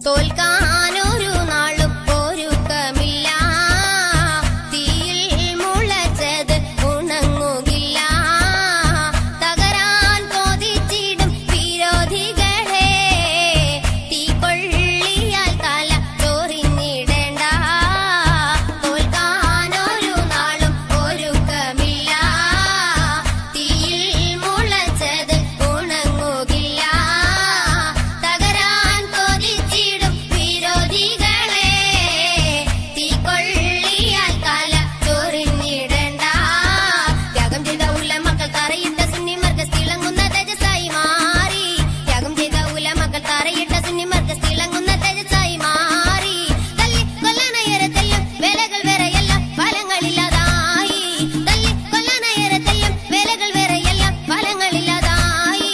തോൽക്കാനൊരു നാളും ഒരുക്കമില്ല, തീയിൽ മുളച്ചത് ഉണങ്ങുകില്ല, തകരാൻ കൊതിച്ചിടും വിരോധികളെ തീക്കൊള്ളിയാൽ തല ചൊറിഞ്ഞിടേണ്ട. തോൽക്കാനൊരു നാളും ഒരുക്കമില്ല, തീയിൽ മുളച്ചത് ഉണങ്ങുകില്ല, തകരാൻ കൊതിച്ചിടും വിരോധികളെ തീക്കൊള്ളിയാൽ തല ചൊറിഞ്ഞിടേണ്ട. ത്യാഗം ചെയ്ത ഉലമക്കൾ തറയിട്ട സുന്നിമാർക്ക് തിളങ്ങുന്ന തേജസ്സായി മാറി, ത്യാഗം ചെയ്ത ഉലമക്കൾ തറയിട്ട സുന്നിമാർക്ക് തിളങ്ങുന്ന തേജസ്സായി മാറി. തല്ലി കൊല്ലാനയരത്തെല്ലാം വേലകൾ വേറെയല്ല ഫലങ്ങളില്ലാതായി, തല്ലി കൊല്ലാനയരത്തെല്ലാം വേലകൾ വേറെയല്ല ഫലങ്ങളില്ലാതായി.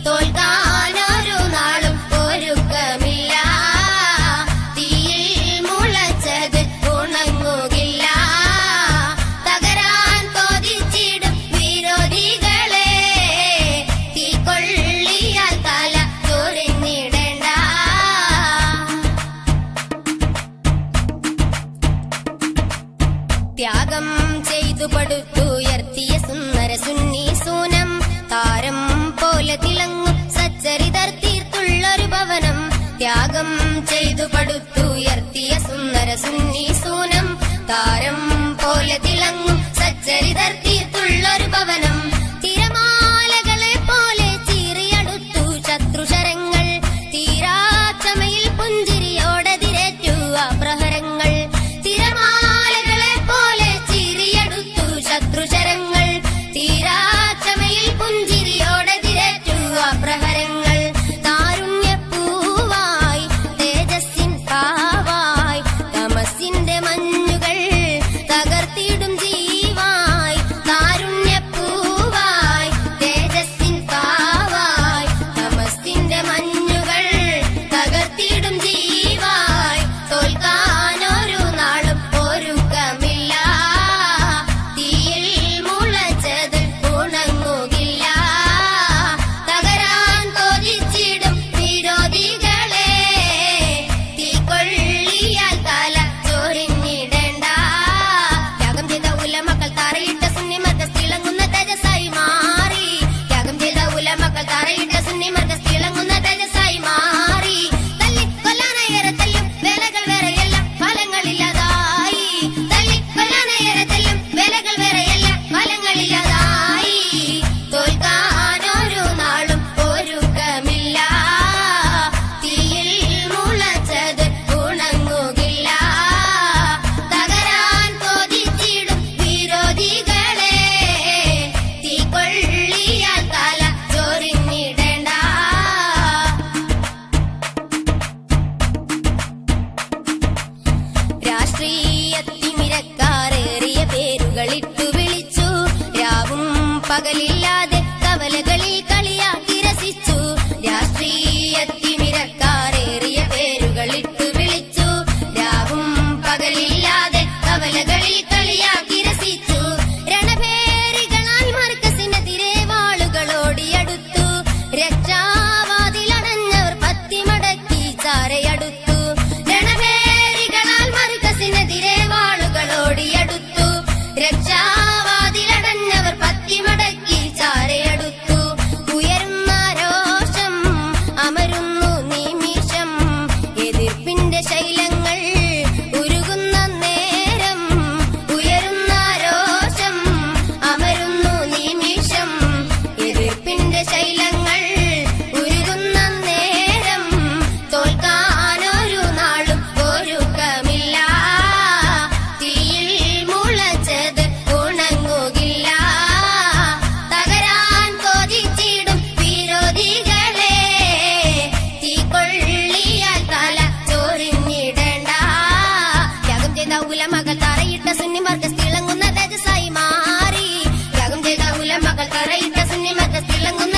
തോൽക്കാനൊരു നാളും ഒരുക്കമില്ല, തീയിൽ മുളച്ചത് ഉണങ്ങുകില്ല, തകരാൻ കൊതിച്ചിടും വിരോധികളെ തീക്കൊള്ളിയാൽ തല ചൊറിഞ്ഞിടേണ്ട. ത്യാഗം ചെയ്തു പടുത്തുയർത്തിയ സുന്ദര സുന്നി സൂനം, താരം പോലെ തിളങ്ങും സച്ചരിതർ തീർത്തുള്ളൊരു ഭവനം. ത്യാഗം ചെയ്തു പടുത്തുയർത്തിയ സുന്ദര സുന്നി സൂനം, താരം പോലെ തിളങ്ങും സച്ചരിതർ തീർത്തുള്ളൊരു ഭവനം. തിരമാലകളെ പോലെ ചീറിയടുത്തു ശത്രുശരങ്ങൾ, തീരാച്ചമയിൽ പുഞ്ചിരിയോടെ തിരറ്റു ആ പ്രഹരങ്ങൾ. തിരമാലകളെ പോലെ ചീറിയടുത്തു ശത്രുശരങ്ങൾ, തീരാച്ചമയിൽ പുഞ്ചിരിയോടെ തിരറ്റു ആ പ്രഹരങ്ങൾ. താരുണ്യപ്പൂവായി തേജസ്സിൻ കാവായി തമസിന്റെ മഞ്ഞുകൾ തകർത്തിടും ജീവായി. താരുണ്യപ്പൂവായി തേജസ്സിൻ കാവായി തമസിന്റെ മഞ്ഞുകൾ തകർത്തിടും ജീവായി. തോൽക്കാനൊരു നാളും ഒരുക്കമില്ല, തീയിൽ മുളച്ചത് ഉണങ്ങുകില്ല, തകരാൻ കൊതിച്ചിടും വിരോധികളെ തീക്കൊള്ളിയാൽ തല ചൊറിഞ്ഞിടേണ്ട. ത്യാഗം ചെയ്ത ഉലമക്കൾ തറയിട്ട സുന്നിമാർക്ക് തിളങ്ങുന്ന തേജസ്സായി മാറി, ത്യാഗം ചെയ്ത ഉലമക്കൾ തറയിട്ട സുന്നിമാർക്ക് തിളങ്ങുന്ന തേജസ്സായി മാറി. തല്ലി കൊല്ലാനയരത്തെല്ലാം വേലകൾ വേറെയല്ല ഫലങ്ങളില്ലാതായി, തല്ലി കൊല്ലാനയരത്തെല്ലാം വേലകൾ വേറെയല്ല ഫലങ്ങളില്ലാതായി. തോൽക്കാനൊരു നാളും ഒരുക്കമില്ല, തീയിൽ മുളച്ചത് ഉണങ്ങുകില്ല, തകരാൻ കൊതിച്ചിടും വിരോധികളെ തീക്കൊള്ളിയാൽ തല ചൊറിഞ്ഞിടേണ്ട. രാഷ്ട്രീയത്തിമിരക്കാരേറിയ പേരുകളിട്ടു വിളിച്ചു, രാവും പകലില്ലാതെ കവലകളിൽ കളിയാക്കി രസിച്ചു. രാഷ്ട്രീയത്തിമിരക്കാരേറിയ പേരുകളിട്ടു വിളിച്ചു, രാവും പകലില്ലാതെ കവലകളിൽ കളിയാക്കി രസിച്ചു. രണഭേരികളാൽ മർക്കസിനെതിരെ വാളുകളോടിയടുത്തു, രക്ഷാവാതിലടഞ്ഞവർ പത്തിമടക്കി ചാരയടുത്തു. രണഭേരികളാൽ മർക്കസിനെതിരെ വാളുകളോടിയടുത്തു, രക്ഷാവാതിലടഞ്ഞവർ പത്തിമടക്കി ചാരയടുത്തു. ഉയർന്ന രോഷം അമരുന്നു നിമിഷം, എതിർപ്പിന്റെ ശൈലങ്ങൾ ഉരുകുന്ന നേരം. ഉയരുന്ന രോഷം അമരുന്നു നിമിഷം, എതിർപ്പിന്റെ ശൈലങ്ങൾ ഉരുകുന്ന നേരം. തോൽക്കാനൊരു നാളും ഒരുക്കമില്ല, തീയിൽ മുളച്ചത് ഉണങ്ങുകില്ല, തകരാൻ കൊതിച്ചിടും വിരോധികളെ തീക്കൊള്ളിയാൽ തല ചൊറിഞ്ഞിടേണ്ട. ത്യാഗം ചെയ്ത ഉലമകൾ തറയിട്ട സുന്നിമാർക്ക് തിളങ്ങുന്ന തേജസ്സായി മാറി, ത്യാഗം ചെയ്ത ഉലമകൾ തറയിട്ട സുന്നിമാർക്ക് തിളങ്ങുന്ന